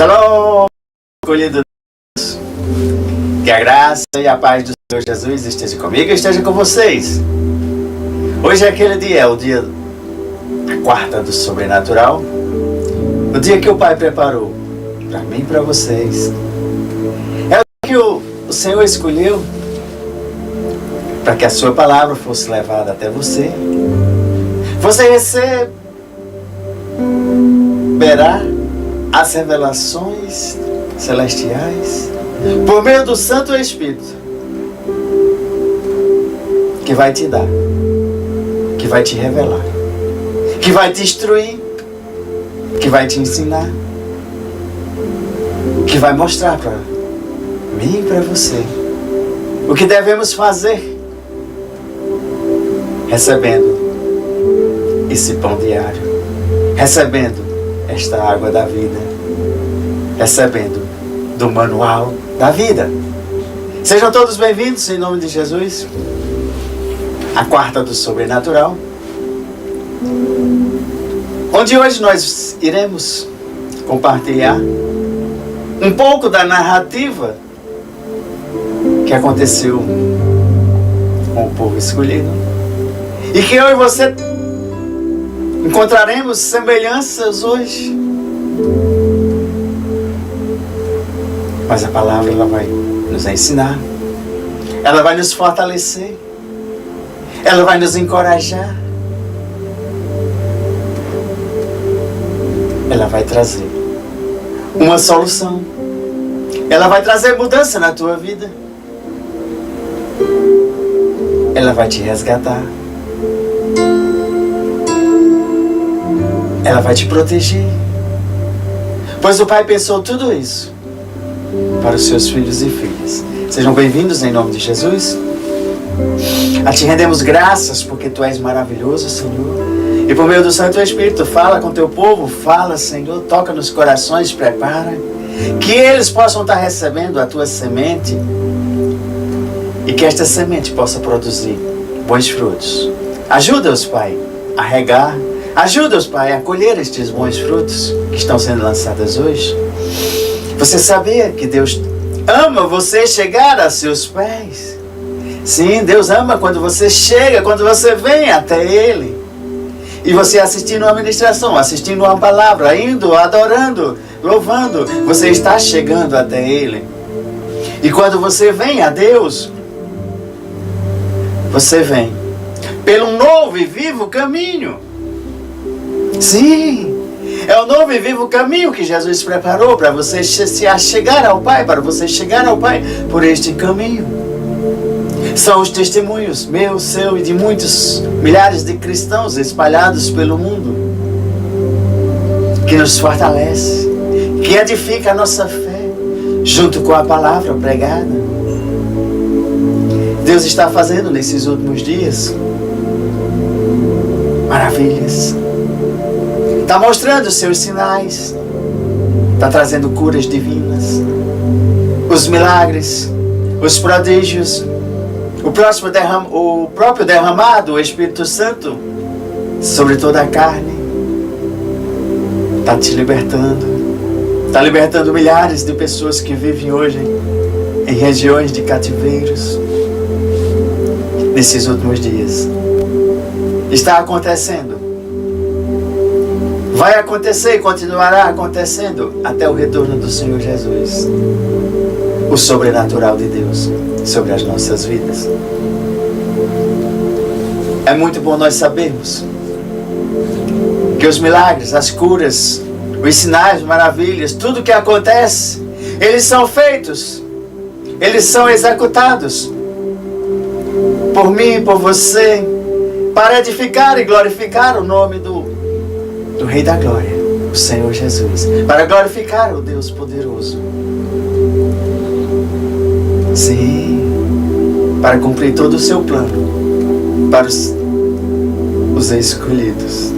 Shalom, escolhido Deus. Que a graça e a paz do Senhor Jesus esteja comigo e esteja com vocês. Hoje é aquele dia, é o dia, a quarta do sobrenatural. O dia que o Pai preparou para mim e para vocês. É o dia que o Senhor escolheu para que a sua palavra fosse levada até você. Você receberá as revelações celestiais por meio do Santo Espírito, que vai te dar, que vai te revelar, que vai te instruir, que vai te ensinar, que vai mostrar para mim e para você o que devemos fazer, recebendo esse pão diário, recebendo esta água da vida, recebendo do manual da vida. Sejam todos bem-vindos em nome de Jesus. A quarta do sobrenatural, onde hoje nós iremos compartilhar um pouco da narrativa que aconteceu com o povo escolhido e que eu e você encontraremos semelhanças hoje. Mas a palavra ela vai nos ensinar, ela vai nos fortalecer, ela vai nos encorajar, ela vai trazer uma solução, ela vai trazer mudança na tua vida, ela vai te resgatar, ela vai te proteger, pois o Pai pensou tudo isso para os seus filhos e filhas. Sejam bem-vindos em nome de Jesus. A ti rendemos graças porque tu és maravilhoso, Senhor. E por meio do Santo Espírito, fala com teu povo, fala, Senhor, toca nos corações, prepara, que eles possam estar recebendo a tua semente e que esta semente possa produzir bons frutos. Ajuda-os, Pai, a regar. Ajuda-os, Pai, a colher estes bons frutos que estão sendo lançados hoje. Você sabia que Deus ama você chegar a seus pés? Sim, Deus ama quando você chega, quando você vem até Ele. E você assistindo uma ministração, assistindo uma palavra, indo, adorando, louvando, você está chegando até Ele. E quando você vem a Deus, você vem pelo novo e vivo caminho. Sim, é o novo e vivo caminho que Jesus preparou para você chegar ao Pai, para você chegar ao Pai por este caminho. São os testemunhos meu, seu e de muitos milhares de cristãos espalhados pelo mundo que nos fortalece, que edifica a nossa fé, junto com a palavra pregada. Deus está fazendo nesses últimos dias maravilhas. Está mostrando os seus sinais, está trazendo curas divinas, os milagres, os prodígios, o próprio derramado, o Espírito Santo, sobre toda a carne. Está te libertando, está libertando milhares de pessoas que vivem hoje em regiões de cativeiros. Nesses últimos dias, está acontecendo. Vai acontecer e continuará acontecendo até o retorno do Senhor Jesus. O sobrenatural de Deus sobre as nossas vidas. É muito bom nós sabermos que os milagres, as curas, os sinais, maravilhas, tudo que acontece, eles são feitos, eles são executados por mim, por você, para edificar e glorificar o nome do Rei da Glória, o Senhor Jesus, para glorificar o Deus poderoso. Sim, para cumprir todo o seu plano, para os escolhidos,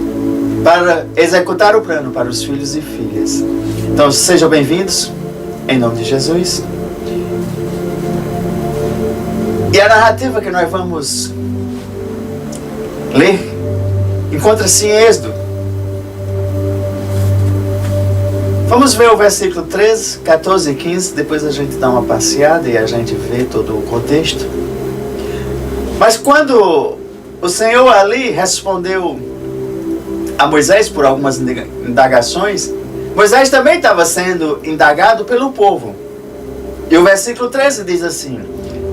para executar o plano para os filhos e filhas. Então sejam bem-vindos, em nome de Jesus. E a narrativa que nós vamos ler encontra-se em Êxodo, Vamos ver o versículo 13, 14 e 15. Depois a gente dá uma passeada e a gente vê todo o contexto. Mas quando o Senhor ali respondeu a Moisés por algumas indagações, Moisés também estava sendo indagado pelo povo. E o versículo 13 diz assim: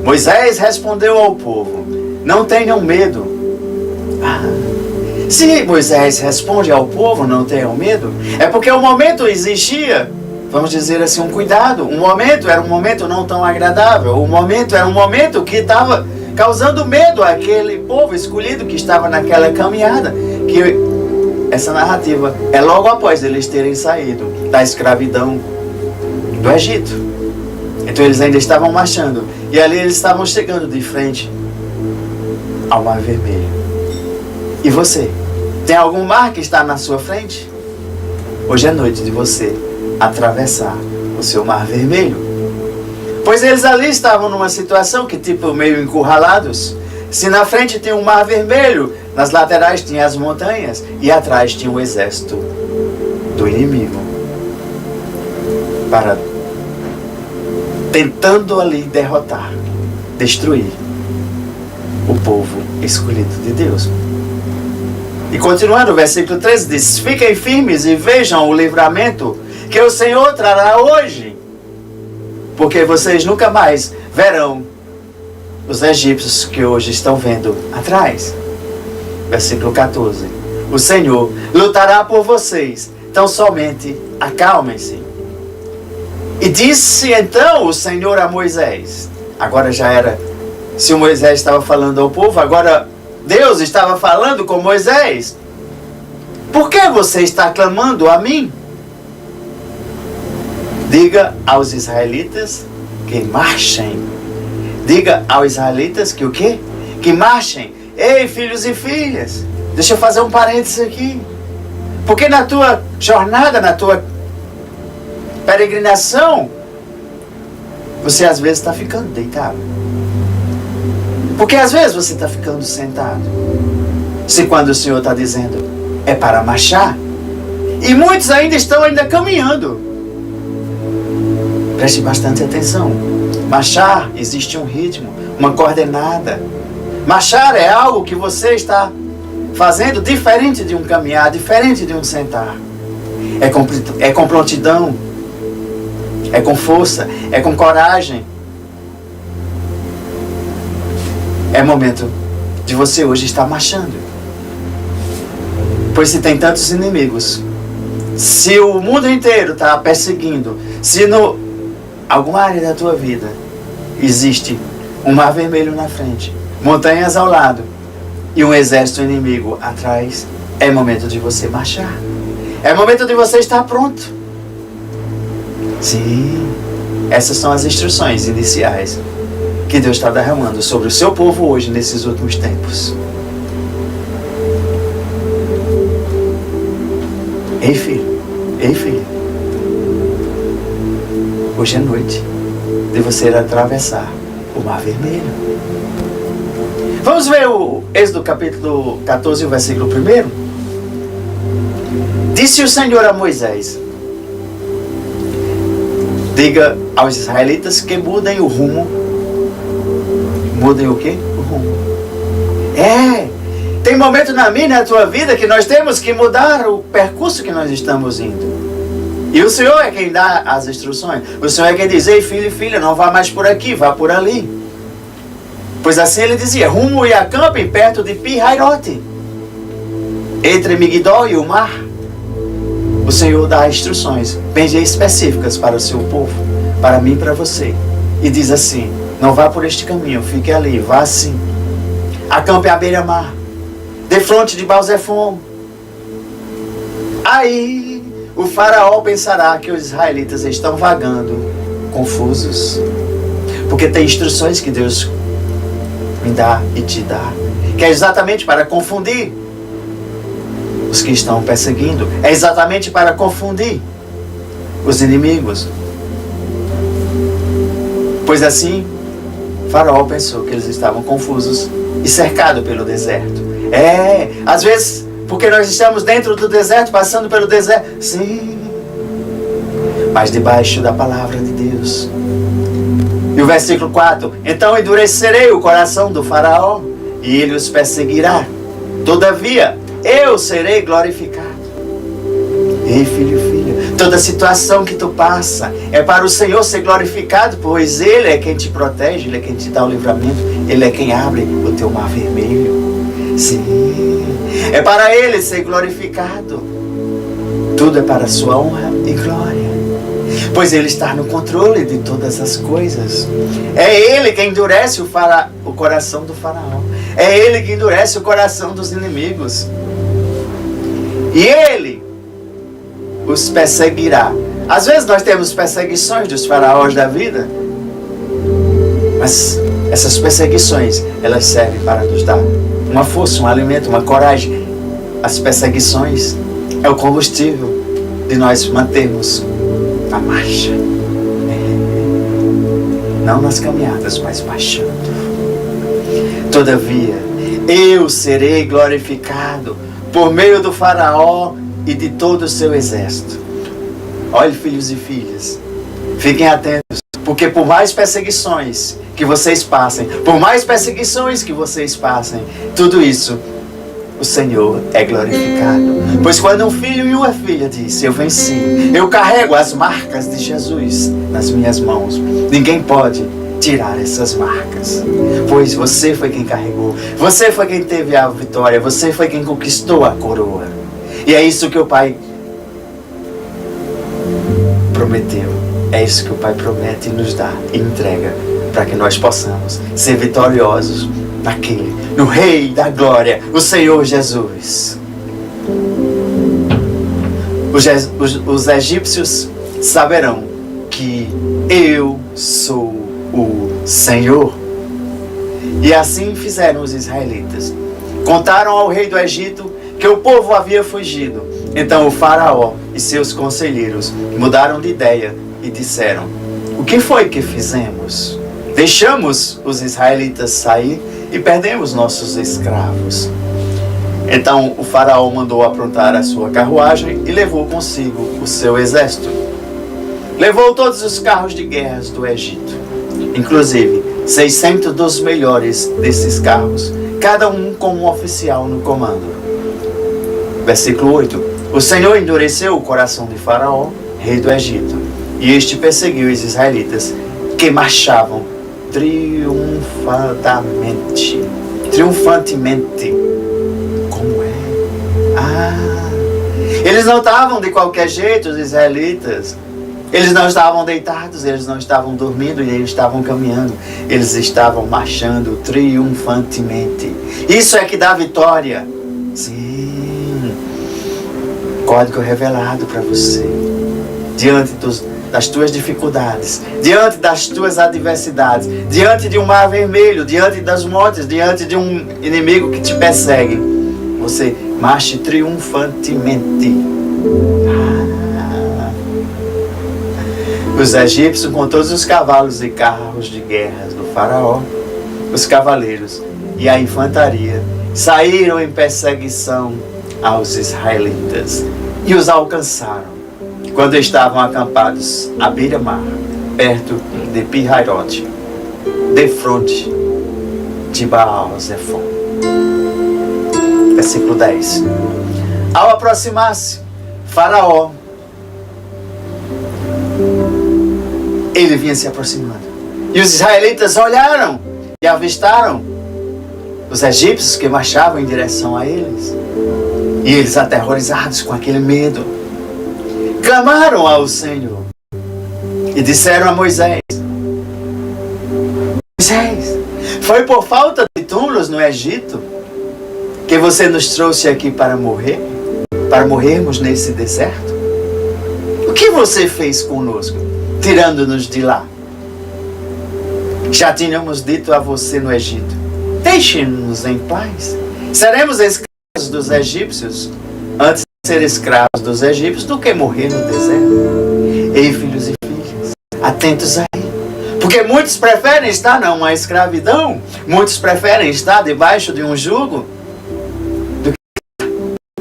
Moisés respondeu ao povo: não tenham medo. Se Moisés responde ao povo: não tenham medo, é porque o momento exigia, vamos dizer assim, um cuidado. O momento era um momento não tão agradável. O momento era um momento que estava causando medo àquele povo escolhido que estava naquela caminhada. Que essa narrativa é logo após eles terem saído da escravidão do Egito. Então eles ainda estavam marchando. E ali eles estavam chegando de frente ao Mar Vermelho. E você? Tem algum mar que está na sua frente? Hoje é noite de você atravessar o seu Mar Vermelho. Pois eles ali estavam numa situação que tipo meio encurralados. Se na frente tinha um Mar Vermelho, nas laterais tinha as montanhas e atrás tinha o exército do inimigo. Tentando ali derrotar, destruir o povo escolhido de Deus. E continuando, o versículo 13 diz: fiquem firmes e vejam o livramento que o Senhor trará hoje, porque vocês nunca mais verão os egípcios que hoje estão vendo atrás. Versículo 14: o Senhor lutará por vocês, então somente acalmem-se. E disse então o Senhor a Moisés. Agora já era, se o Moisés estava falando ao povo, agora Deus estava falando com Moisés. Por que você está clamando a mim? Diga aos israelitas que marchem. Diga aos israelitas que o quê? Que marchem. Ei, filhos e filhas, deixa eu fazer um parênteses aqui. Porque na tua jornada, na tua peregrinação, você às vezes está ficando deitado. Porque às vezes você está ficando sentado. Se quando o Senhor está dizendo é para marchar, e muitos ainda estão caminhando. Preste bastante atenção. Marchar, existe um ritmo, uma coordenada. Marchar é algo que você está fazendo diferente de um caminhar, diferente de um sentar. É com prontidão, é com força, é com coragem. É momento de você hoje estar marchando. Pois se tem tantos inimigos, se o mundo inteiro está perseguindo, se no alguma área da tua vida existe um Mar Vermelho na frente, montanhas ao lado e um exército inimigo atrás, é momento de você marchar. É momento de você estar pronto. Sim, essas são as instruções iniciais que Deus está derramando sobre o seu povo hoje, nesses últimos tempos. Ei, filho, ei, filha, hoje é noite de você atravessar o Mar Vermelho. Vamos ver o Êxodo capítulo 14, o versículo 1. Disse o Senhor a Moisés: diga aos israelitas que mudem o rumo. Mudem o quê? O rumo. Tem momento na minha e na tua vida que nós temos que mudar o percurso que nós estamos indo. E o Senhor é quem dá as instruções. O Senhor é quem diz: ei, filho e filha, não vá mais por aqui, vá por ali. Pois assim ele dizia: rumo e acampem perto de Pi-Hairote, entre Migdol e o mar. O Senhor dá instruções bem específicas para o seu povo, para mim e para você. E diz assim: não vá por este caminho, fique ali, vá assim. Acampe à beira-mar, defronte de Baal-Zefon. Aí o faraó pensará que os israelitas estão vagando, confusos. Porque tem instruções que Deus me dá e te dá, que é exatamente para confundir os que estão perseguindo. É exatamente para confundir os inimigos. Pois assim, Faraó pensou que eles estavam confusos e cercados pelo deserto. Às vezes, porque nós estamos dentro do deserto, passando pelo deserto. Sim, mas debaixo da palavra de Deus. E o versículo 4: então endurecerei o coração do faraó, e ele os perseguirá. Todavia, eu serei glorificado. Ei, filho e filha, toda situação que tu passa é para o Senhor ser glorificado, pois Ele é quem te protege, Ele é quem te dá o livramento, Ele é quem abre o teu mar vermelho. Sim, é para Ele ser glorificado. Tudo é para a sua honra e glória, pois Ele está no controle de todas as coisas. É Ele quem endurece o coração do faraó. É Ele que endurece o coração dos inimigos. E Ele os perseguirá. Às vezes nós temos perseguições dos faraós da vida, mas essas perseguições, elas servem para nos dar uma força, um alimento, uma coragem. As perseguições é o combustível de nós mantermos a marcha. Não nas caminhadas, mas marchando. Todavia, eu serei glorificado por meio do faraó e de todo o seu exército. Olhe, filhos e filhas, fiquem atentos, porque por mais perseguições que vocês passem, tudo isso, o Senhor é glorificado. Pois quando um filho e uma filha diz: eu venci, eu carrego as marcas de Jesus nas minhas mãos, ninguém pode tirar essas marcas, pois você foi quem carregou, você foi quem teve a vitória, você foi quem conquistou a coroa. E é isso que o Pai prometeu, é isso que o Pai promete e nos dá e entrega, para que nós possamos ser vitoriosos no Rei da Glória, o Senhor Jesus. Os egípcios saberão que eu sou o Senhor. E assim fizeram os israelitas. Contaram ao rei do Egito que o povo havia fugido. Então o faraó e seus conselheiros mudaram de ideia e disseram: o que foi que fizemos? Deixamos os israelitas sair e perdemos nossos escravos. Então o faraó mandou aprontar a sua carruagem e levou consigo o seu exército. Levou todos os carros de guerra do Egito, inclusive 600 dos melhores desses carros, cada um com um oficial no comando. Versículo 8: o Senhor endureceu o coração de Faraó, rei do Egito, e este perseguiu os israelitas, que marchavam triunfantemente. Como é? Eles não estavam de qualquer jeito, os israelitas. Eles não estavam deitados, eles não estavam dormindo, e eles estavam caminhando. Eles estavam marchando triunfantemente. Isso é que dá vitória. Sim. Código revelado para você. Diante das tuas dificuldades, diante das tuas adversidades, diante de um mar vermelho, diante das mortes, diante de um inimigo que te persegue, você marche triunfantemente. Os egípcios, com todos os cavalos e carros de guerra do faraó, os cavaleiros e a infantaria, saíram em perseguição aos israelitas e os alcançaram quando estavam acampados à beira-mar, perto de Pi-Hairote, defronte de Baal-Zephon. Versículo 10. Ao aproximar-se Faraó, ele vinha se aproximando, e os israelitas olharam e avistaram os egípcios que marchavam em direção a eles. E eles, aterrorizados com aquele medo, clamaram ao Senhor e disseram a Moisés: Moisés, foi por falta de túmulos no Egito que você nos trouxe aqui para morrer? Para morrermos nesse deserto? O que você fez conosco, tirando-nos de lá? Já tínhamos dito a você no Egito: deixe-nos em paz. Seremos escravos dos egípcios antes de ser escravos dos egípcios do que morrer no deserto. Ei, filhos e filhas, atentos aí. Porque muitos preferem estar numa escravidão, muitos preferem estar debaixo de um jugo, do que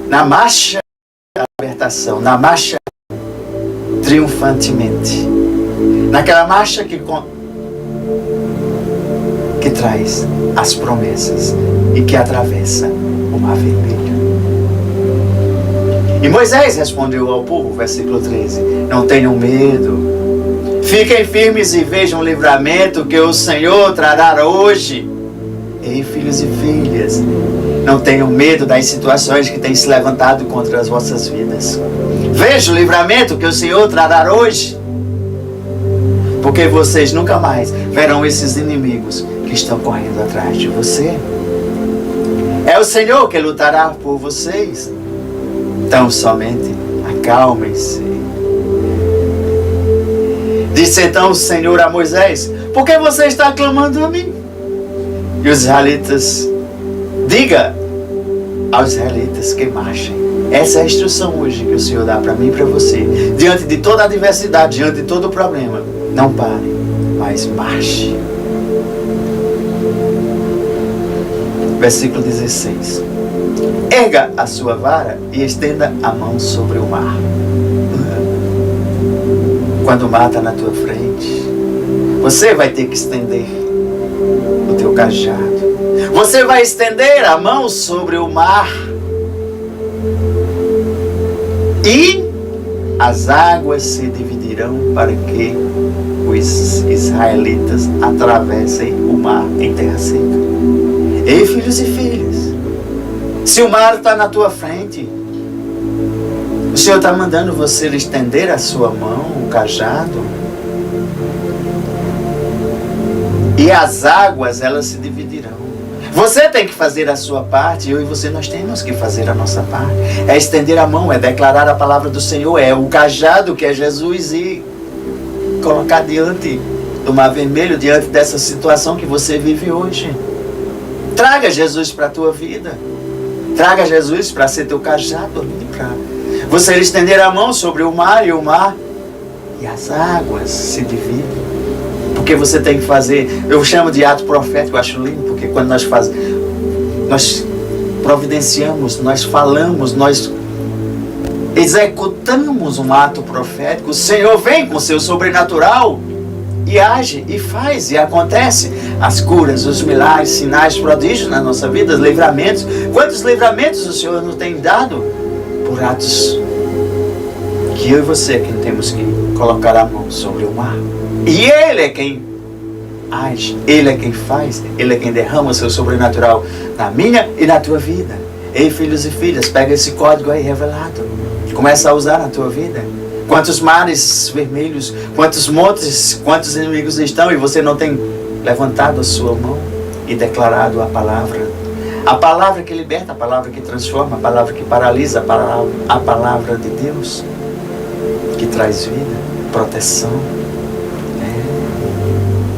na marcha da libertação, na marcha triunfantemente, naquela marcha que traz as promessas e que atravessa o Mar Vermelho. E Moisés respondeu ao povo, versículo 13: não tenham medo, fiquem firmes e vejam o livramento que o Senhor trará hoje. Ei, filhos e filhas, não tenham medo das situações que têm se levantado contra as vossas vidas. Veja o livramento que o Senhor trará hoje, porque vocês nunca mais verão esses inimigos que estão correndo atrás de você. É o Senhor que lutará por vocês. Então somente acalmem-se. Disse então o Senhor a Moisés: por que você está clamando a mim? E os israelitas, diga aos israelitas que marchem. Essa é a instrução hoje que o Senhor dá para mim e para você. Diante de toda a adversidade, diante de todo o problema, não pare, mas marche. Versículo 16: erga a sua vara e estenda a mão sobre o mar. Quando o mar está na tua frente, você vai ter que estender o teu cajado. Você vai estender a mão sobre o mar. E as águas se dividirão para que os israelitas atravessem o mar em terra seca. Ei, filhos e filhas, se o mar está na tua frente, o Senhor está mandando você estender a sua mão, o cajado, e as águas, elas se dividirão. Você tem que fazer a sua parte, eu e você, nós temos que fazer a nossa parte. É estender a mão, é declarar a palavra do Senhor, é o cajado que é Jesus e colocar diante do Mar Vermelho, diante dessa situação que você vive hoje. Traga Jesus para a tua vida. Traga Jesus para ser teu cajado ali, para você estender a mão sobre o mar e as águas se dividem. Porque você tem que fazer, eu chamo de ato profético, eu acho lindo, porque quando nós providenciamos, nós falamos, nós executamos um ato profético, o Senhor vem com seu sobrenatural e age, e faz, e acontece. As curas, os milagres, sinais, prodígios na nossa vida, livramentos. Quantos livramentos o Senhor nos tem dado por atos que eu e você quem temos que colocar a mão sobre o mar. E Ele é quem age, Ele é quem faz, Ele é quem derrama o seu sobrenatural na minha e na tua vida. Ei, filhos e filhas, pega esse código aí revelado, começa a usar na tua vida. Quantos mares vermelhos, quantos montes, quantos inimigos estão e você não tem levantado a sua mão e declarado a palavra que liberta, a palavra que transforma, a palavra que paralisa, a palavra de Deus que traz vida, proteção.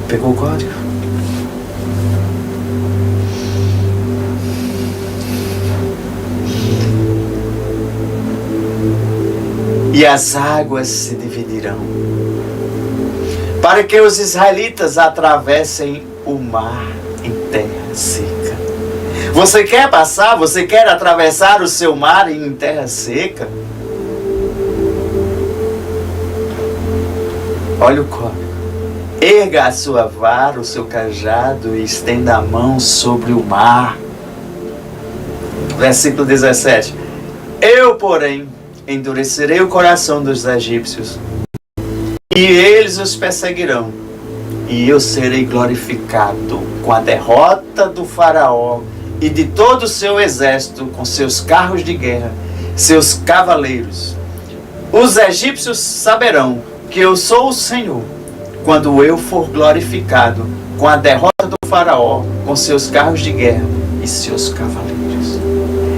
Pegou o código? E as águas se dividirão, para que os israelitas atravessem o mar em terra seca. Você quer passar? Você quer atravessar o seu mar em terra seca? Olha o código. Erga a sua vara, o seu cajado e estenda a mão sobre o mar. Versículo 17. Eu, porém, endurecerei o coração dos egípcios, e eles os perseguirão, e eu serei glorificado com a derrota do faraó e de todo o seu exército, com seus carros de guerra, seus cavaleiros. Os egípcios saberão que eu sou o Senhor, quando eu for glorificado com a derrota do faraó, com seus carros de guerra e seus cavaleiros.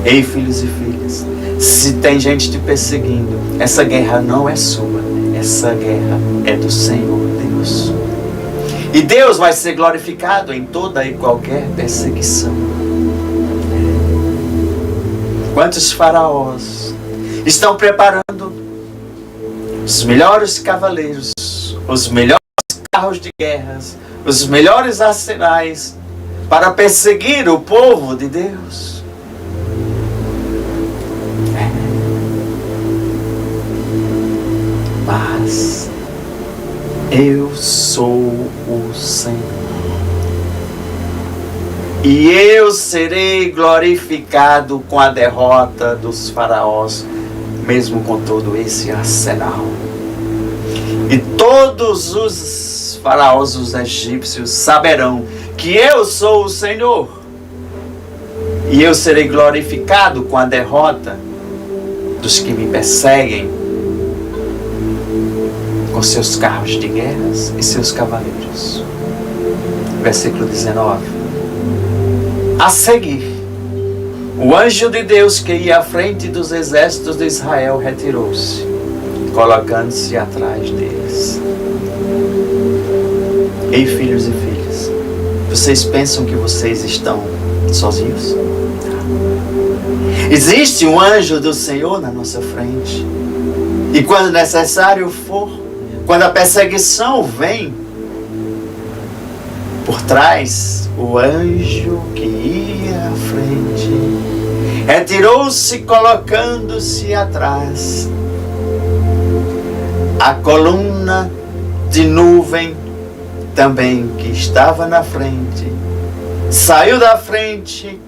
Ei, filhos e filhas, se tem gente te perseguindo, essa guerra não é sua, essa guerra é do Senhor Deus. E Deus vai ser glorificado em toda e qualquer perseguição. Quantos faraós estão preparando os melhores cavaleiros, os melhores carros de guerras, os melhores arsenais para perseguir o povo de Deus? Mas Eu sou o Senhor, e eu serei glorificado com a derrota dos faraós, mesmo com todo esse arsenal. E todos os faraós, os egípcios, saberão que eu sou o Senhor, e eu serei glorificado com a derrota dos que me perseguem, com seus carros de guerras e seus cavaleiros. Versículo 19. A seguir, o anjo de Deus que ia à frente dos exércitos de Israel retirou-se, colocando-se atrás deles. Ei, filhos e filhas, vocês pensam que vocês estão sozinhos? Existe um anjo do Senhor na nossa frente. E quando necessário for, quando a perseguição vem por trás, o anjo que ia à frente retirou-se, colocando-se atrás. A coluna de nuvem também que estava na frente saiu da frente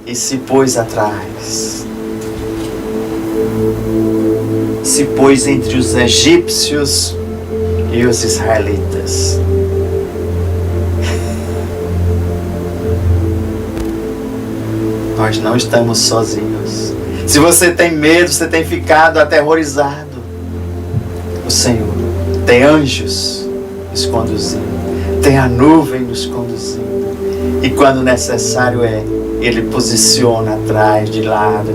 e se pôs atrás. Se pôs entre os egípcios e os israelitas. Nós não estamos sozinhos. Se você tem medo, você tem ficado aterrorizado, o Senhor tem anjos nos conduzindo, tem a nuvem nos conduzindo, e quando necessário Ele posiciona atrás, de lado,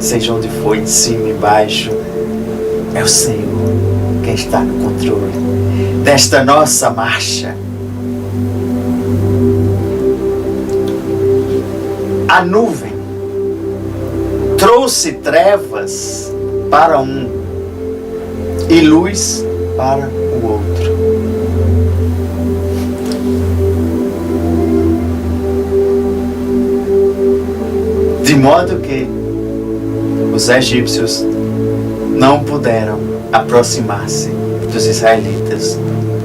seja onde for, de cima e embaixo. É o Senhor quem está no controle desta nossa marcha. A nuvem trouxe trevas para um e luz para o outro. De modo que os egípcios não puderam aproximar-se dos israelitas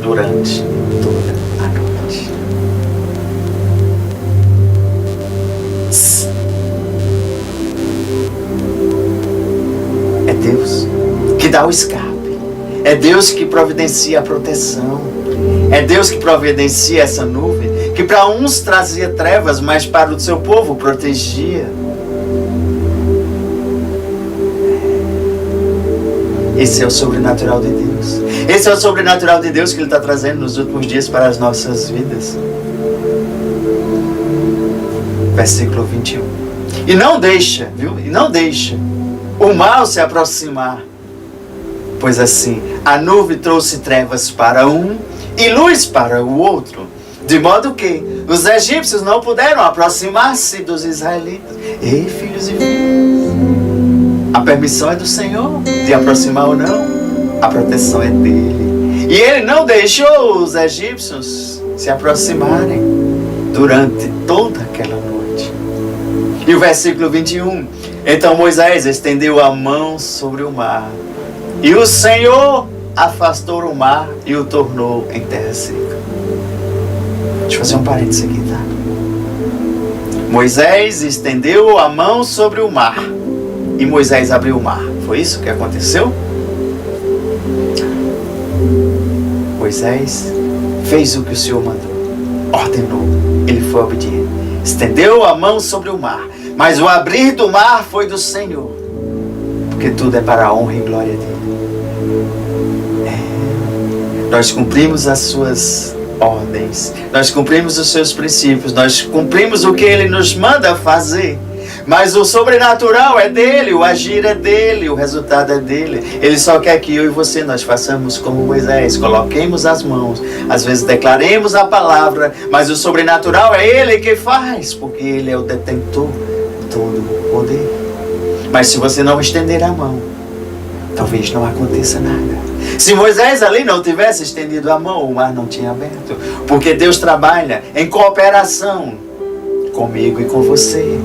durante toda a noite. É Deus que dá o escape. É Deus que providencia a proteção. É Deus que providencia essa nuvem, que para uns trazia trevas, mas para o seu povo protegia. Esse é o sobrenatural de Deus. Esse é o sobrenatural de Deus que Ele está trazendo nos últimos dias para as nossas vidas. Versículo 21. E não deixa, viu? E não deixa o mal se aproximar. Pois assim, a nuvem trouxe trevas para um e luz para o outro. De modo que os egípcios não puderam aproximar-se dos israelitas. Ei, filhos e filhas, a permissão é do Senhor de aproximar ou não. A proteção é dele. E Ele não deixou os egípcios se aproximarem durante toda aquela noite. E o versículo 21. Então Moisés estendeu a mão sobre o mar, e o Senhor afastou o mar e o tornou em terra seca. Deixa eu fazer um parênteses aqui, tá? Moisés estendeu a mão sobre o mar, e Moisés abriu o mar. Foi isso que aconteceu? Moisés fez o que o Senhor mandou, ordenou, ele foi obediente. Estendeu a mão sobre o mar, mas o abrir do mar foi do Senhor, porque tudo é para a honra e glória dele. Nós cumprimos as suas ordens, nós cumprimos os seus princípios, nós cumprimos o que Ele nos manda fazer. Mas o sobrenatural é dele, o agir é dele, o resultado é dele. Ele só quer que eu e você nós façamos como Moisés, coloquemos as mãos, às vezes declaremos a palavra, mas o sobrenatural é Ele que faz, porque Ele é o detentor de todo o poder. Mas se você não estender a mão, talvez não aconteça nada. Se Moisés ali não tivesse estendido a mão, o mar não tinha aberto, porque Deus trabalha em cooperação comigo e com você.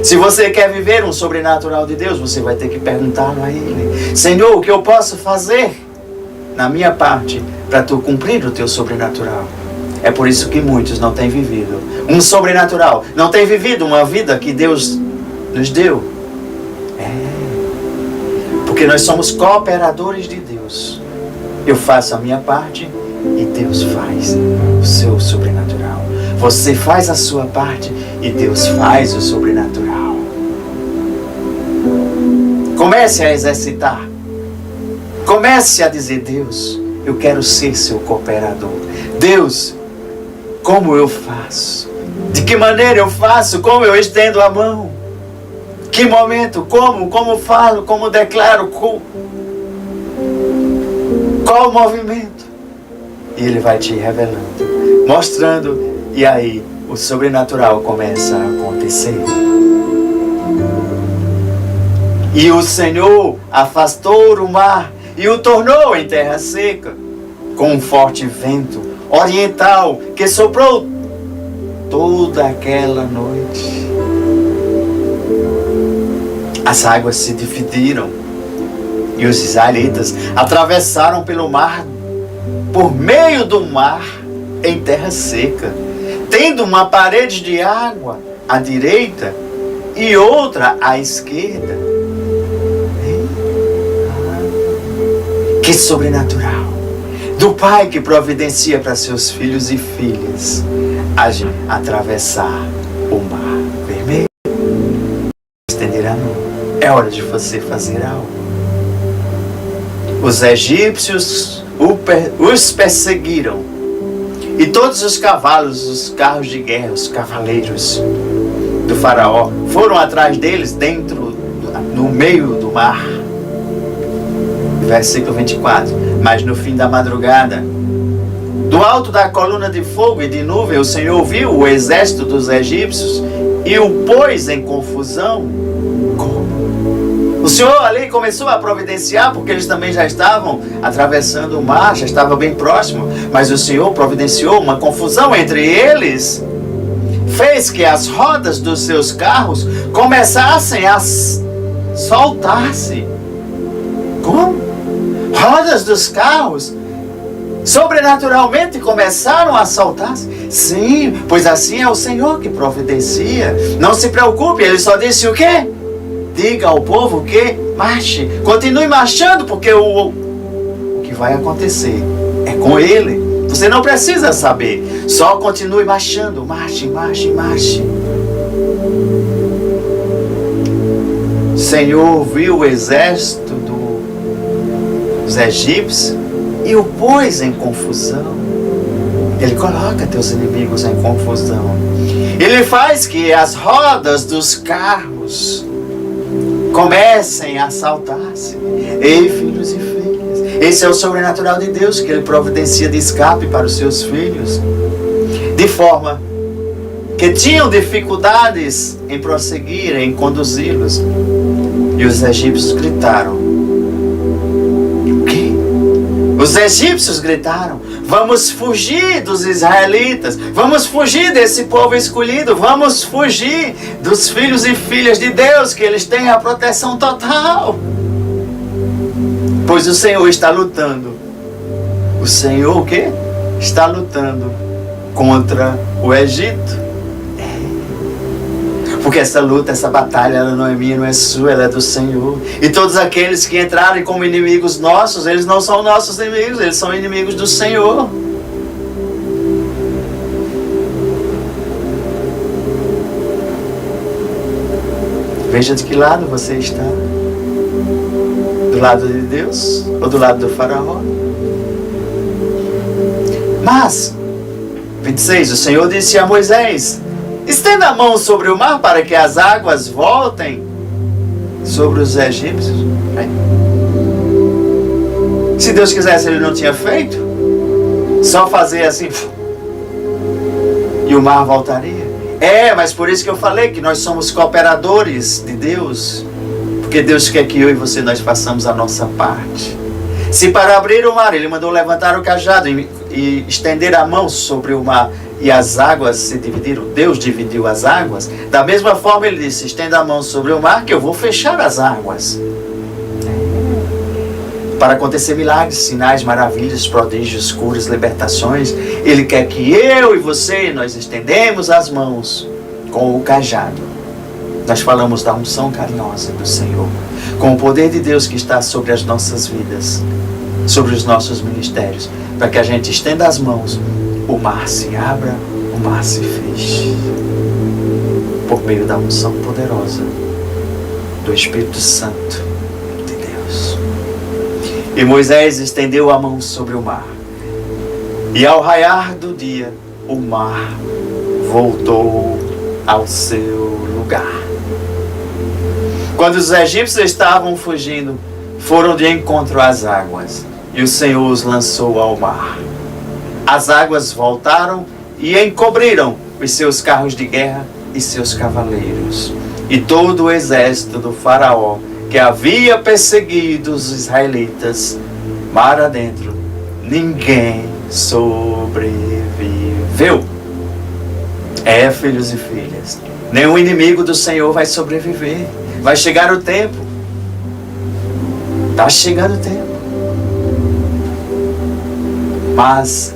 Se você quer viver um sobrenatural de Deus, você vai ter que perguntar a Ele: Senhor, o que eu posso fazer na minha parte, para tu cumprir o teu sobrenatural. É por isso que muitos não têm vivido um sobrenatural, não têm vivido uma vida que Deus nos deu. Porque nós somos cooperadores de Deus. Eu faço a minha parte e Deus faz o seu sobrenatural. Você faz a sua parte e Deus faz o sobrenatural. Comece a exercitar. Comece a dizer: Deus, eu quero ser seu cooperador. Deus, como eu faço? De que maneira eu faço? Como eu estendo a mão? Que momento? Como falo? Como declaro? Qual o movimento? E Ele vai te revelando, mostrando. E aí o sobrenatural começa a acontecer. E o Senhor afastou o mar e o tornou em terra seca, com um forte vento oriental que soprou toda aquela noite. As águas se dividiram e os israelitas atravessaram pelo mar, por meio do mar, em terra seca, tendo uma parede de água à direita e outra à esquerda. Que sobrenatural! Do Pai que providencia para seus filhos e filhas atravessar o mar vermelho. Estender a mão. É hora de você fazer algo. Os egípcios os perseguiram. E todos os cavalos, os carros de guerra, os cavaleiros do faraó foram atrás deles no meio do mar. Versículo 24. Mas no fim da madrugada, do alto da coluna de fogo e de nuvem, o Senhor viu o exército dos egípcios e o pôs em confusão. Como? O Senhor ali começou a providenciar, porque eles também já estavam atravessando o mar, já estava bem próximo, mas o Senhor providenciou uma confusão entre eles, fez que as rodas dos seus carros começassem a soltar-se. Como? Rodas dos carros sobrenaturalmente começaram a soltar-se? Sim, pois assim é o Senhor que providencia. Não se preocupe, Ele só disse o quê? Diga ao povo que marche, continue marchando, porque o que vai acontecer é com Ele. Você não precisa saber, só continue marchando, marche, marche, marche. O Senhor viu o exército dos egípcios e o pôs em confusão. Ele coloca teus inimigos em confusão. Ele faz que as rodas dos carros comecem a saltar-se. Ei, filhos e filhas, esse é o sobrenatural de Deus, que Ele providencia de escape para os seus filhos, de forma que tinham dificuldades em prosseguir, em conduzi-los. E os egípcios gritaram. O quê? Os egípcios gritaram: vamos fugir dos israelitas, vamos fugir desse povo escolhido, vamos fugir dos filhos e filhas de Deus, que eles têm a proteção total. Pois o Senhor está lutando. O Senhor o quê? Está lutando contra o Egito. Porque essa luta, essa batalha, ela não é minha, não é sua, ela é do Senhor. E todos aqueles que entrarem como inimigos nossos, eles não são nossos inimigos, eles são inimigos do Senhor. Veja de que lado você está. Do lado de Deus ou do lado do faraó? Mas, 26, o Senhor disse a Moisés: estenda a mão sobre o mar para que as águas voltem sobre os egípcios. Se Deus quisesse, Ele não tinha feito. Só fazer assim e o mar voltaria. Mas por isso que eu falei que nós somos cooperadores de Deus. Porque Deus quer que eu e você nós façamos a nossa parte. Se para abrir o mar Ele mandou levantar o cajado e estender a mão sobre o mar, e as águas se dividiram, Deus dividiu as águas, da mesma forma Ele disse: estenda a mão sobre o mar que eu vou fechar as águas. para acontecer milagres, sinais, maravilhas, prodígios, curas, libertações. Ele quer que eu e você, nós estendemos as mãos com o cajado. Nós falamos da unção carinhosa do Senhor, com o poder de Deus que está sobre as nossas vidas, sobre os nossos ministérios, para que a gente estenda as mãos, o mar se abra, o mar se feche, por meio da unção poderosa do Espírito Santo de Deus. E Moisés estendeu a mão sobre o mar, e ao raiar do dia, o mar voltou ao seu lugar. Quando os egípcios estavam fugindo, foram de encontro às águas, e o Senhor os lançou ao mar. As águas voltaram e encobriram os seus carros de guerra e seus cavaleiros. E todo o exército do faraó, que havia perseguido os israelitas, mar adentro, ninguém sobreviveu. Filhos e filhas, nenhum inimigo do Senhor vai sobreviver. Vai chegar o tempo. Está chegando o tempo. Mas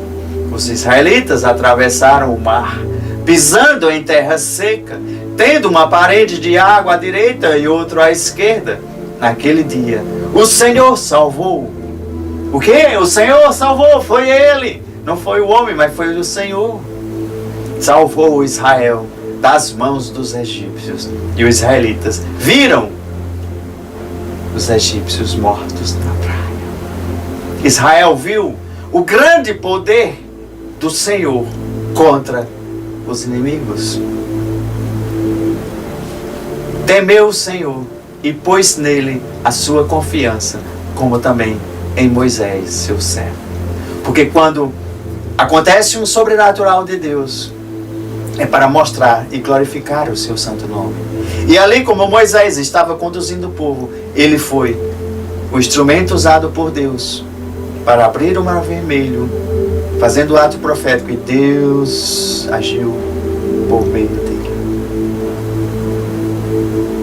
os israelitas atravessaram o mar, pisando em terra seca, tendo uma parede de água à direita e outra à esquerda. Naquele dia, o Senhor salvou. O quê? O Senhor salvou, foi Ele. Não foi o homem, mas foi o Senhor. Salvou Israel das mãos dos egípcios. E os israelitas viram os egípcios mortos na praia. Israel viu o grande poder do Senhor contra os inimigos. Temeu o Senhor e pôs nele a sua confiança, como também em Moisés, seu servo. Porque quando acontece um sobrenatural de Deus, é para mostrar e glorificar o seu santo nome. E ali, como Moisés estava conduzindo o povo, ele foi o instrumento usado por Deus para abrir o mar vermelho, fazendo o ato profético, e Deus agiu por meio dele,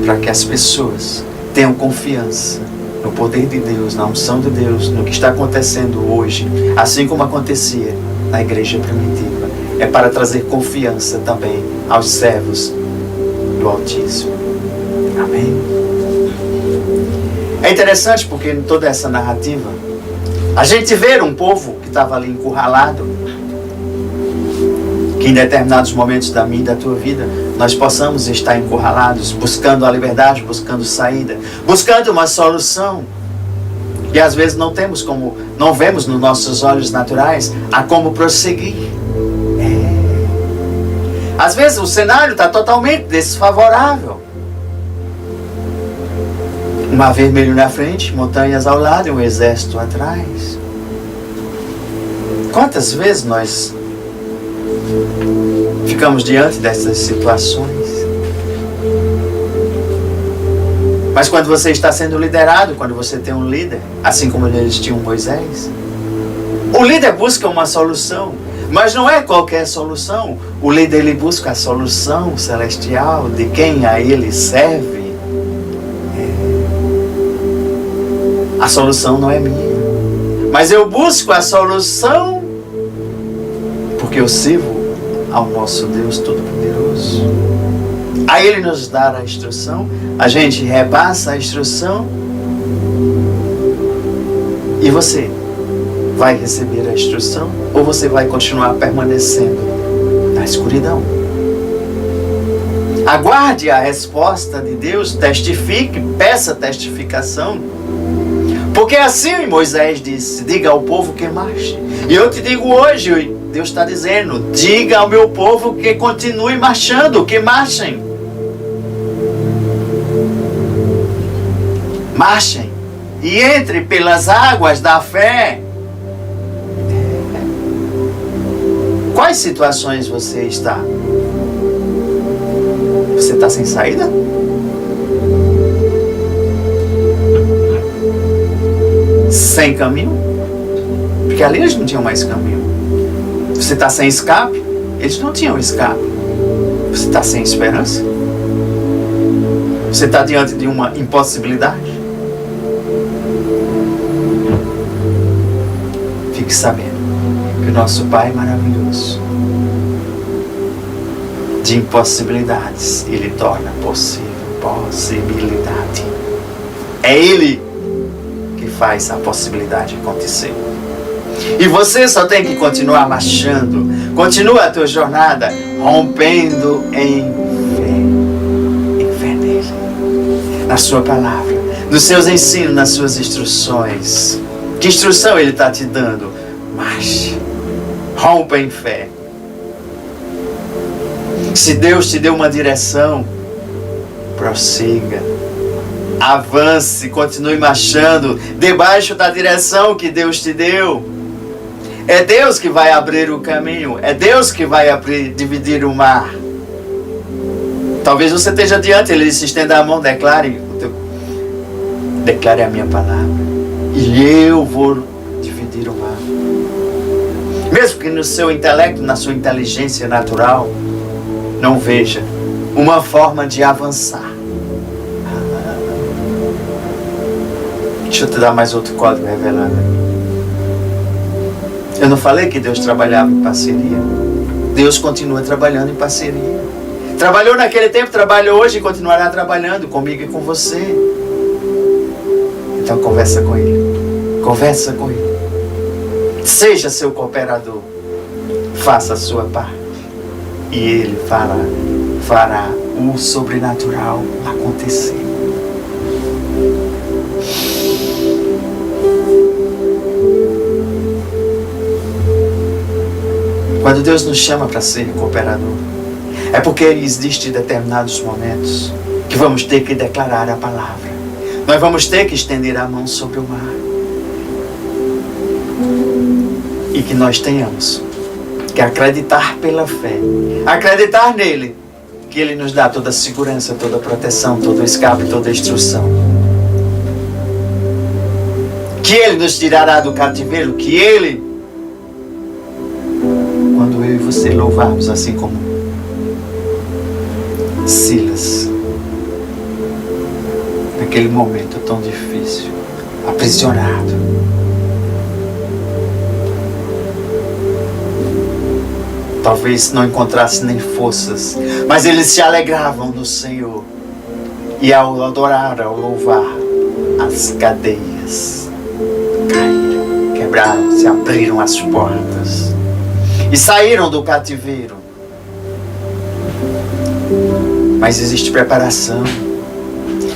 para que as pessoas tenham confiança no poder de Deus, na unção de Deus, no que está acontecendo hoje, assim como acontecia na igreja primitiva. É para trazer confiança também aos servos do Altíssimo. Amém? É interessante porque em toda essa narrativa, a gente vê um povo que estava ali encurralado, que em determinados momentos da minha e da tua vida, nós possamos estar encurralados, buscando a liberdade, buscando saída, buscando uma solução. E às vezes não vemos nos nossos olhos naturais a como prosseguir. Às vezes o cenário está totalmente desfavorável. Um mar vermelho na frente, montanhas ao lado e um exército atrás. Quantas vezes nós ficamos diante dessas situações? Mas quando você está sendo liderado, quando você tem um líder, assim como eles tinham Moisés, o líder busca uma solução. Mas não é qualquer solução. O líder, ele busca a solução celestial de quem a ele serve. A solução não é minha. Mas eu busco a solução porque eu sirvo ao nosso Deus Todo-Poderoso. Aí Ele nos dá a instrução, a gente repassa a instrução e você vai receber a instrução ou você vai continuar permanecendo na escuridão? Aguarde a resposta de Deus, testifique, peça testificação. Porque assim Moisés disse, diga ao povo que marche. E eu te digo hoje, Deus está dizendo, diga ao meu povo que continue marchando, que marchem. Marchem e entre pelas águas da fé. Quais situações você está? Você está sem saída? Sem caminho? Porque ali eles não tinham mais caminho. Você está sem escape? Eles não tinham escape. Você está sem esperança? Você está diante de uma impossibilidade? fique sabendo que o nosso Pai é maravilhoso. De impossibilidades, Ele torna possível possibilidade. É Ele que faz a possibilidade acontecer. E você só tem que continuar marchando. Continua a tua jornada rompendo em fé nele, na sua palavra, nos seus ensinos, nas suas instruções. Que instrução Ele está te dando? Marche, rompa em fé. Se Deus te deu uma direção, prossiga, avance, continue marchando debaixo da direção que Deus te deu. É Deus que vai abrir o caminho, é Deus que vai dividir o mar. Talvez você esteja diante, Ele se estenda a mão, declare a minha palavra, e eu vou dividir o mar. Mesmo que no seu intelecto, na sua inteligência natural, não veja uma forma de avançar. Deixa eu te dar mais outro código revelado. Eu não falei que Deus trabalhava em parceria? Deus continua trabalhando em parceria. Trabalhou naquele tempo, trabalha hoje e continuará trabalhando comigo e com você. Então conversa com Ele. Conversa com Ele. Seja seu cooperador. Faça a sua parte. E Ele fará o sobrenatural acontecer. Quando Deus nos chama para ser cooperador, é porque existem determinados momentos que vamos ter que declarar a palavra. Nós vamos ter que estender a mão sobre o mar. E que nós tenhamos que acreditar pela fé, acreditar nele, que Ele nos dá toda a segurança, toda a proteção, todo o escape, toda a instrução. Que Ele nos tirará do cativeiro, que Ele, quando eu e você louvarmos assim como Silas, naquele momento tão difícil, aprisionado, talvez não encontrasse nem forças, mas eles se alegravam no Senhor. E ao adorar, ao louvar, as cadeias caíram, quebraram, se abriram as portas e saíram do cativeiro. Mas existe preparação.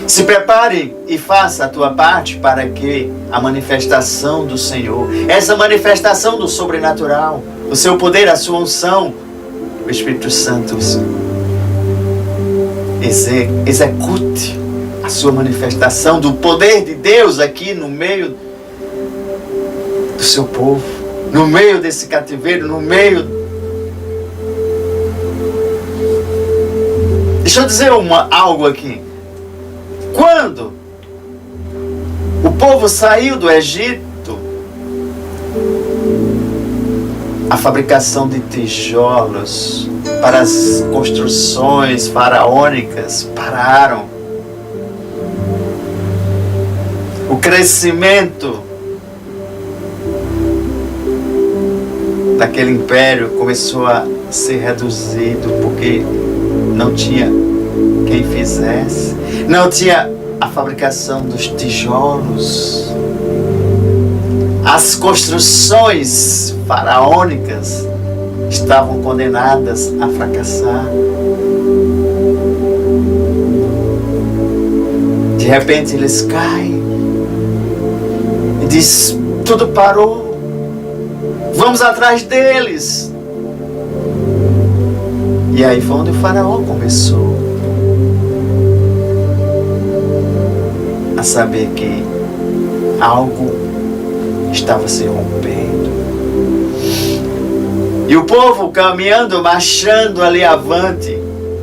Se prepare e faça a tua parte para que a manifestação do Senhor, essa manifestação do sobrenatural, o seu poder, a sua unção, o Espírito Santo execute a sua manifestação do poder de Deus aqui no meio do seu povo, no meio desse cativeiro, no meio. Deixa eu dizer algo aqui. Quando o povo saiu do Egito, a fabricação de tijolos para as construções faraônicas pararam. O crescimento daquele império começou a ser reduzido porque não tinha quem fizesse, não tinha a fabricação dos tijolos. As construções faraônicas estavam condenadas a fracassar. De repente eles caem e diz: tudo parou, vamos atrás deles. E aí foi onde o faraó começou a saber que algo estava se rompendo. E o povo caminhando, marchando ali avante,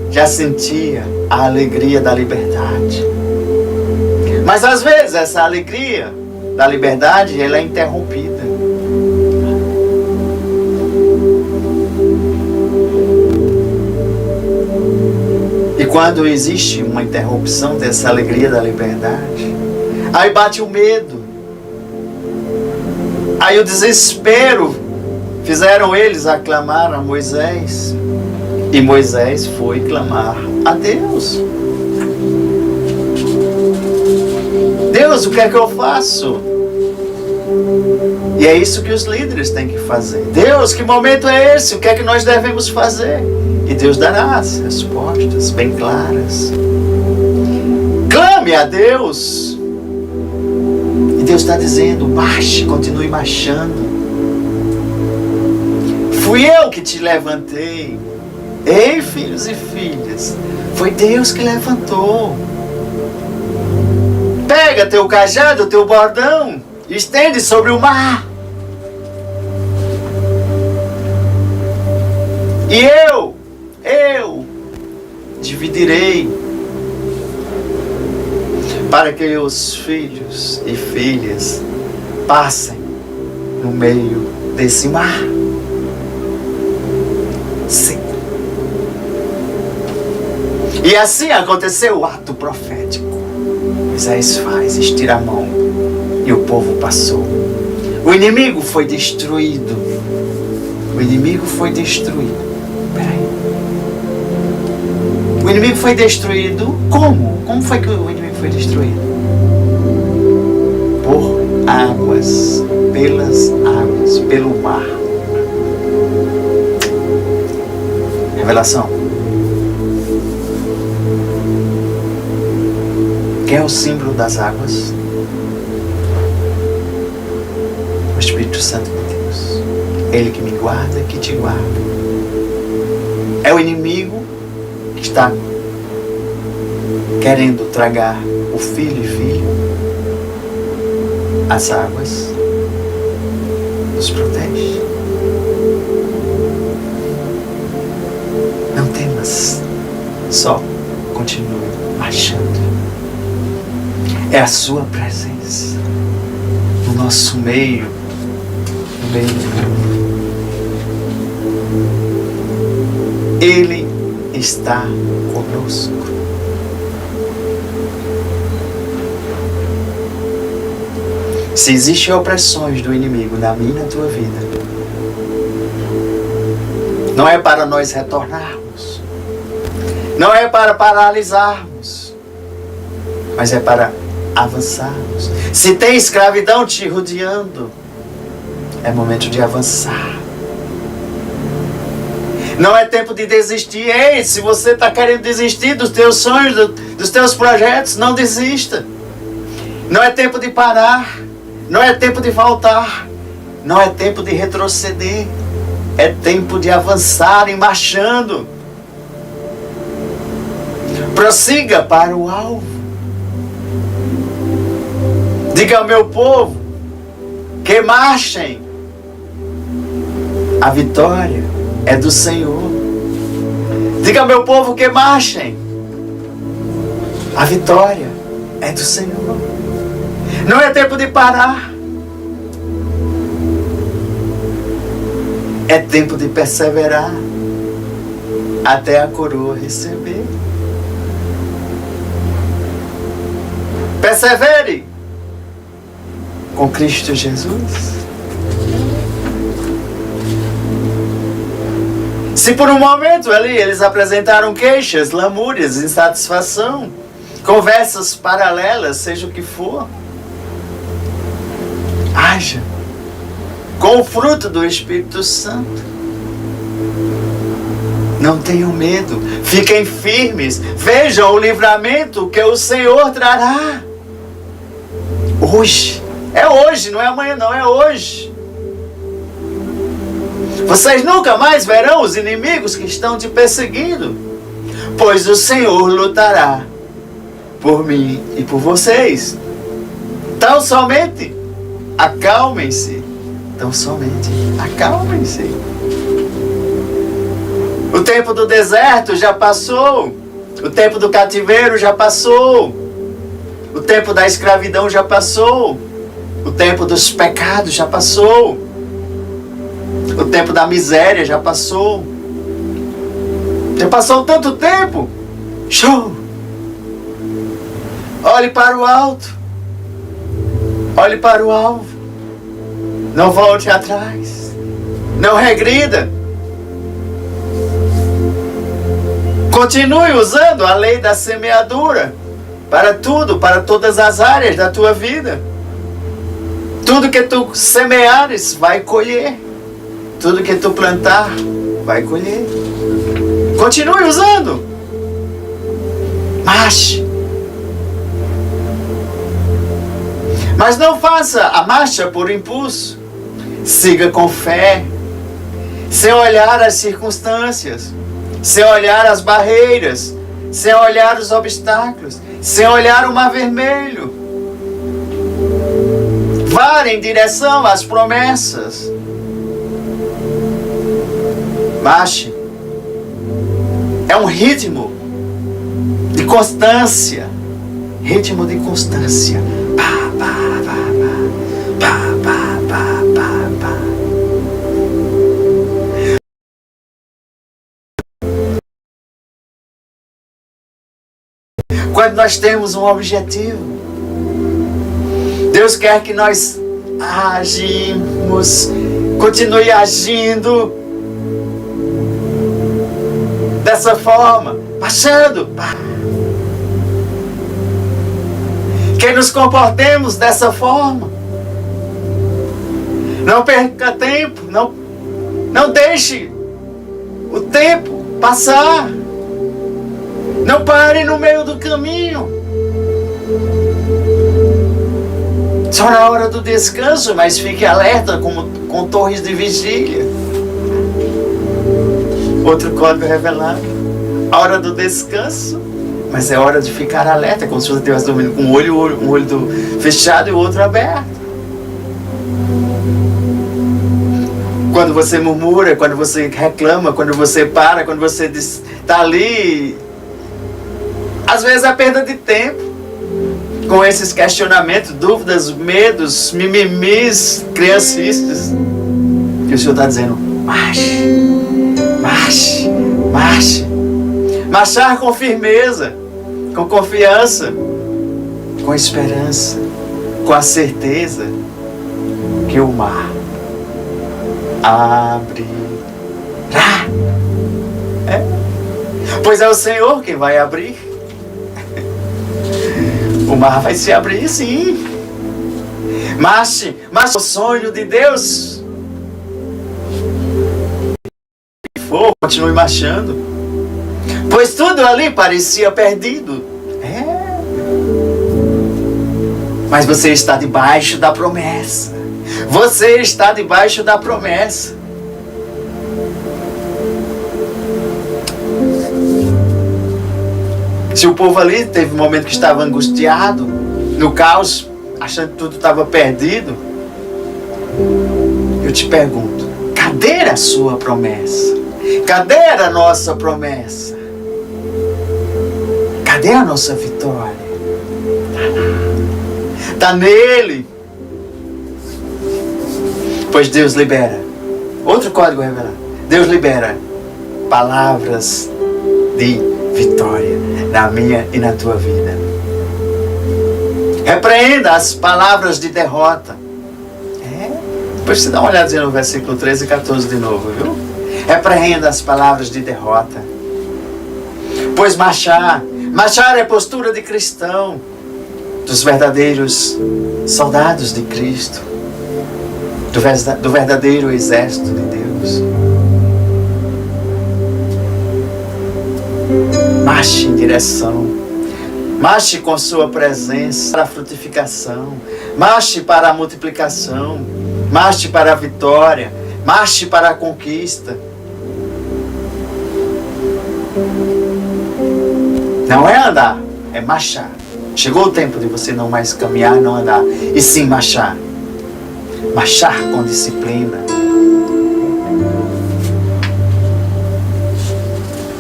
já sentia a alegria da liberdade. Mas às vezes essa alegria da liberdade, ela é interrompida. E quando existe uma interrupção dessa alegria da liberdade, aí bate o medo. Aí o desespero fizeram eles aclamar a Moisés. E Moisés foi clamar a Deus. Deus, o que é que eu faço? E é isso que os líderes têm que fazer. Deus, que momento é esse? O que é que nós devemos fazer? E Deus dará as respostas bem claras. Clame a Deus. E Deus está dizendo, marche, continue marchando. Fui eu que te levantei. Ei, filhos e filhas, foi Deus que levantou. Pega teu cajado, teu bordão, estende sobre o mar. E eu dividirei para que os filhos e filhas passem no meio desse mar. Sim. E assim aconteceu o ato profético. Moisés faz, estira a mão e o povo passou. O inimigo foi destruído. O inimigo foi destruído. Peraí. O inimigo foi destruído como? Como foi que o inimigo foi destruído? Por águas, pelas águas, pelo mar. Revelação. Quem é o símbolo das águas? O Espírito Santo de Deus. Ele que me guarda, que te guarda. É o inimigo que está querendo tragar o filho e filha. As águas nos protege. Não temas, só continue marchando. É a sua presença no nosso meio, no meio do povo. Ele está conosco. Se existem opressões do inimigo na minha e na tua vida, não é para nós retornarmos, não é para paralisarmos, mas é para avançarmos. Se tem escravidão te rodeando, é momento de avançar. Não é tempo de desistir. Ei, se você está querendo desistir dos teus sonhos, dos teus projetos, não desista. Não é tempo de parar. Não é tempo de voltar. Não é tempo de retroceder. É tempo de avançar e marchando. Prossiga para o alvo. Diga ao meu povo que marchem. A vitória é do Senhor. Diga ao meu povo que marchem. A vitória é do Senhor. Não é tempo de parar. É tempo de perseverar até a coroa receber. Persevere com Cristo Jesus. Se por um momento ali eles apresentaram queixas, lamúrias, insatisfação, conversas paralelas, seja o que for, haja com o fruto do Espírito Santo. Não tenham medo, fiquem firmes, vejam o livramento que o Senhor trará. Hoje, é hoje, não é amanhã não, é hoje. Vocês nunca mais verão os inimigos que estão te perseguindo, pois o Senhor lutará por mim e por vocês. Tão somente acalmem-se. Tão somente acalmem-se. O tempo do deserto já passou. O tempo do cativeiro já passou. O tempo da escravidão já passou. O tempo dos pecados já passou. O tempo da miséria já passou. Já passou tanto tempo. Show! Olhe para o alto. Olhe para o alvo. Não volte atrás. Não regrida. Continue usando a lei da semeadura para tudo, para todas as áreas da tua vida. Tudo que tu semeares, vai colher. Tudo que tu plantar, vai colher. Continue usando. Marche. Mas não faça a marcha por impulso. Siga com fé, sem olhar as circunstâncias, sem olhar as barreiras, sem olhar os obstáculos, sem olhar o mar vermelho. Vá em direção às promessas. Marche. É um ritmo de constância. Ritmo de constância. Pá, pá, pá, pá, pá, pá, pá, pá. Quando nós temos um objetivo, Deus quer que nós agimos, continue agindo dessa forma, marchando. Que nos comportemos dessa forma. Não perca tempo, não deixe o tempo passar. Não pare no meio do caminho. Só na hora do descanso, mas fique alerta com torres de vigília. Outro código revelado. A hora do descanso, mas é hora de ficar alerta, como se você estivesse dormindo com um olho fechado e o outro aberto. Quando você murmura, quando você reclama, quando você para, quando você está ali, às vezes é perda de tempo, com esses questionamentos, dúvidas, medos, mimimis, criancices, que o Senhor está dizendo: marche, marche, marche. Marchar com firmeza, com confiança, com esperança, com a certeza que o mar abrirá. Pois é o Senhor quem vai abrir. O mar vai se abrir, sim. Marche, marche o sonho de Deus. Continue marchando. Pois tudo ali parecia perdido. Mas você está debaixo da promessa. Você está debaixo da promessa. Se o povo ali teve um momento que estava angustiado, no caos, achando que tudo estava perdido, eu te pergunto: cadê a sua promessa? Cadê a nossa promessa? Cadê a nossa vitória? Está nele. Pois Deus libera. Outro código revelado. Deus libera palavras de vitória na minha e na tua vida. Repreenda as palavras de derrota. Depois você dá uma olhadinha no versículo 13 e 14 de novo, viu? Repreenda as palavras de derrota. Pois marchar é postura de cristão, dos verdadeiros soldados de Cristo, do verdadeiro exército de Deus. Marche em direção, marche com sua presença para a frutificação, marche para a multiplicação, marche para a vitória, marche para a conquista. Não é andar, é marchar. Chegou o tempo de você não mais caminhar, não andar, e sim marchar. Marchar com disciplina.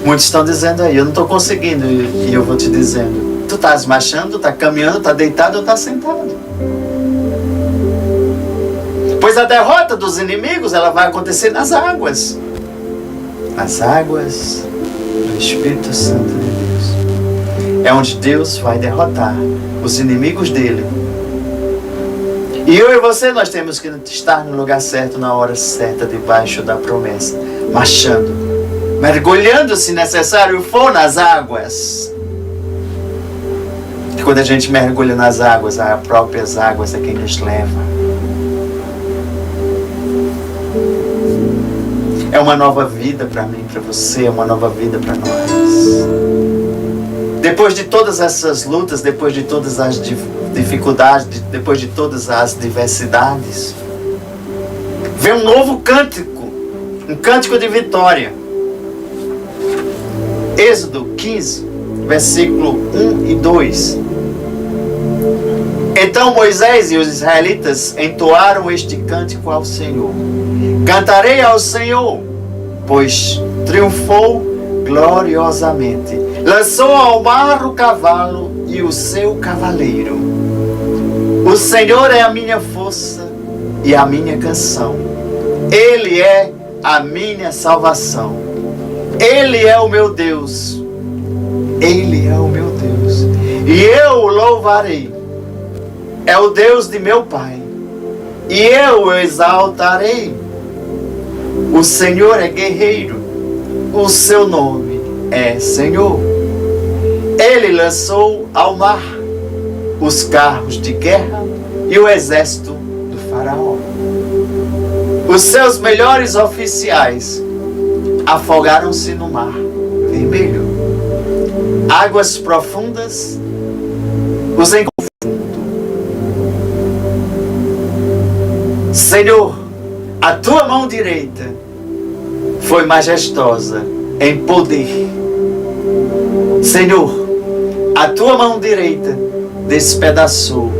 Muitos estão dizendo aí: eu não estou conseguindo, e eu vou te dizendo: tu estás marchando, está caminhando, está deitado ou está sentado? Pois a derrota dos inimigos, ela vai acontecer nas águas. Nas águas do Espírito Santo de Deus. É onde Deus vai derrotar os inimigos dele. E eu e você, nós temos que estar no lugar certo, na hora certa, debaixo da promessa, marchando, mergulhando, se necessário for, nas águas. E quando a gente mergulha nas águas, as próprias águas é quem nos leva. É uma nova vida para mim, para você, é uma nova vida para nós. Depois de todas essas lutas, depois de todas as dificuldades, depois de todas as diversidades, vem um novo cântico, um cântico de vitória. Êxodo 15, versículo 1 e 2. Então Moisés e os israelitas entoaram este cântico ao Senhor. Cantarei ao Senhor, pois triunfou gloriosamente. Lançou ao mar o cavalo e o seu cavaleiro. O Senhor é a minha força e a minha canção. Ele é a minha salvação. Ele é o meu Deus. Ele é o meu Deus. E eu o louvarei. É o Deus de meu Pai. E eu o exaltarei. O Senhor é guerreiro. O seu nome é Senhor. Ele lançou ao mar os carros de guerra e o exército do faraó. Os seus melhores oficiais afogaram-se no mar vermelho. Águas profundas os encontraram. Senhor, a tua mão direita foi majestosa em poder. Senhor, a tua mão direita despedaçou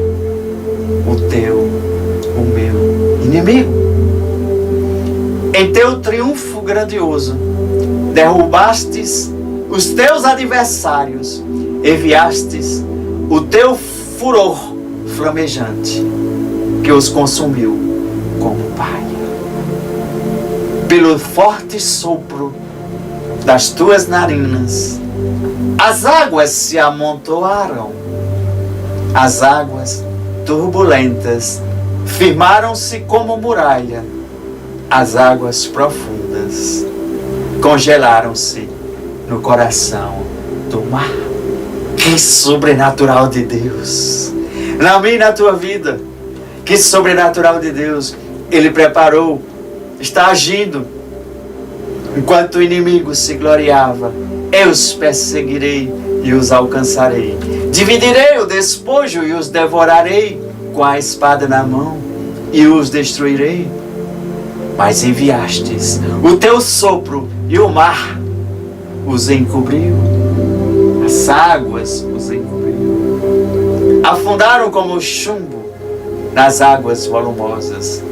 o meu inimigo. Em teu triunfo grandioso, derrubastes os teus adversários, enviastes o teu furor flamejante, que os consumiu como palha. Pelo forte sopro das tuas narinas, as águas se amontoaram. As águas turbulentas firmaram-se como muralha. As águas profundas congelaram-se no coração do mar. Que sobrenatural de Deus! Na minha e na tua vida, que sobrenatural de Deus! Ele preparou, está agindo. Enquanto o inimigo se gloriava, eu os perseguirei e os alcançarei. Dividirei o despojo e os devorarei com a espada na mão e os destruirei. Mas enviastes o teu sopro e o mar os encobriu. As águas os encobriu. Afundaram como chumbo nas águas volumosas.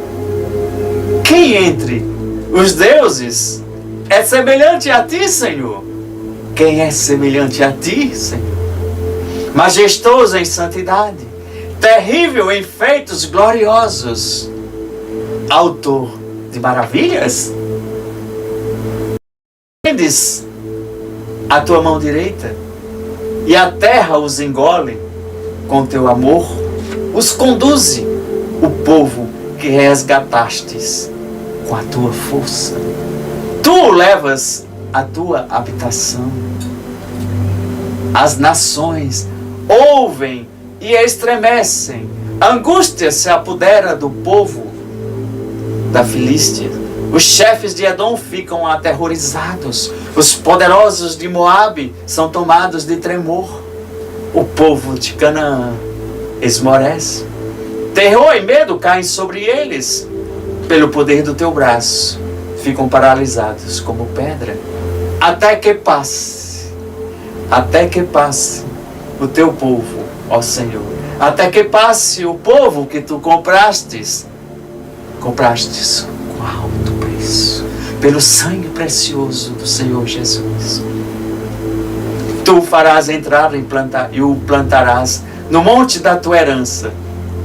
Quem entre os deuses é semelhante a ti, Senhor? Quem é semelhante a ti, Senhor? Majestoso em santidade, terrível em feitos gloriosos, autor de maravilhas. Estendes a tua mão direita e a terra os engole com teu amor, os conduze o povo que resgatastes com a tua força. Tu levas a tua habitação. As nações ouvem e estremecem. A angústia se apodera do povo da Filístia. Os chefes de Edom ficam aterrorizados. Os poderosos de Moabe são tomados de tremor. O povo de Canaã esmorece. Terror e medo caem sobre eles. Pelo poder do teu braço, ficam paralisados como pedra. Até que passe o teu povo, ó Senhor. Até que passe o povo que tu comprastes com alto preço, pelo sangue precioso do Senhor Jesus. Tu o farás entrar e o plantarás no monte da tua herança,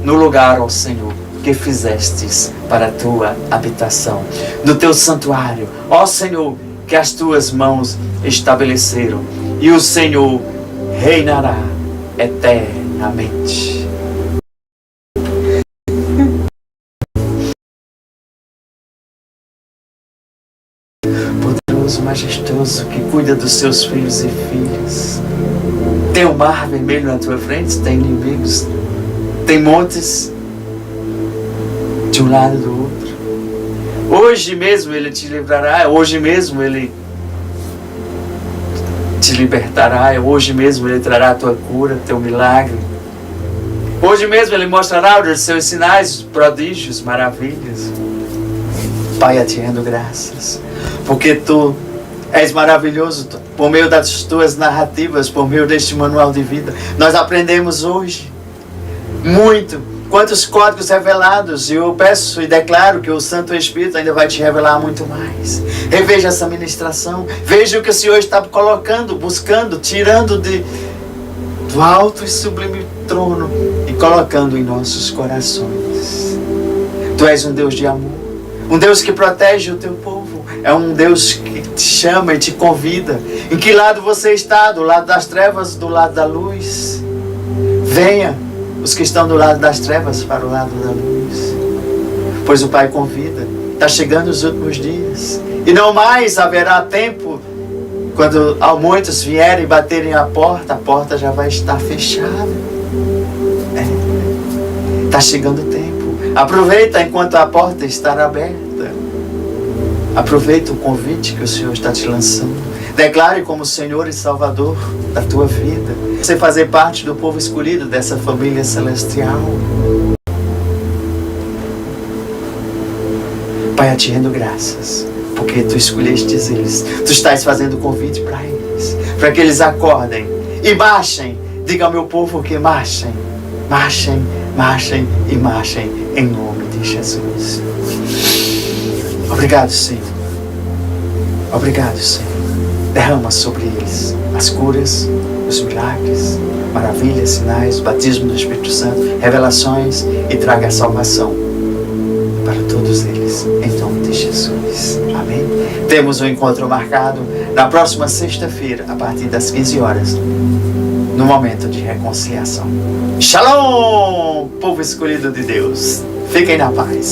no lugar, ó Senhor, que fizestes para a tua habitação, no teu santuário, ó Senhor, que as tuas mãos estabeleceram, e o Senhor reinará eternamente. poderoso, majestoso, que cuida dos seus filhos e filhas. Tem o mar vermelho na tua frente, tem inimigos, tem montes de um lado e do outro. Hoje mesmo Ele te livrará, hoje mesmo Ele te libertará, hoje mesmo Ele trará a tua cura, teu milagre. Hoje mesmo Ele mostrará os seus sinais, prodígios, maravilhas. Pai, eu te rendo graças, porque Tu és maravilhoso. Por meio das Tuas narrativas, por meio deste manual de vida, nós aprendemos hoje muito. Quantos códigos revelados, e eu peço e declaro que o Santo Espírito ainda vai te revelar muito mais. Reveja essa ministração, veja o que o Senhor está colocando, buscando, tirando do alto e sublime trono e colocando em nossos corações. Tu és um Deus de amor, um Deus que protege o teu povo, é um Deus que te chama e te convida. Em que lado você está? Do lado das trevas, do lado da luz? Venha os que estão do lado das trevas para o lado da luz, pois o Pai convida. Está chegando os últimos dias e não mais haverá tempo. Quando muitos vierem e baterem a porta já vai estar fechada. Está chegando o tempo. Aproveita enquanto a porta está aberta. Aproveita o convite que o Senhor está te lançando. Declare como Senhor e Salvador da tua vida. Você fazer parte do povo escolhido dessa família celestial. Pai, eu te rendo graças, porque Tu escolheste eles. Tu estás fazendo convite para eles, para que eles acordem e marchem. Diga ao meu povo que marchem, marchem, marchem e marchem em nome de Jesus. Obrigado, Senhor. Obrigado, Senhor. Derrama sobre eles as curas, os milagres, maravilhas, sinais, batismo do Espírito Santo, revelações, e traga a salvação para todos eles, em nome de Jesus. Amém? Temos um encontro marcado na próxima sexta-feira, a partir das 15 horas, no momento de reconciliação. Shalom, povo escolhido de Deus. Fiquem na paz.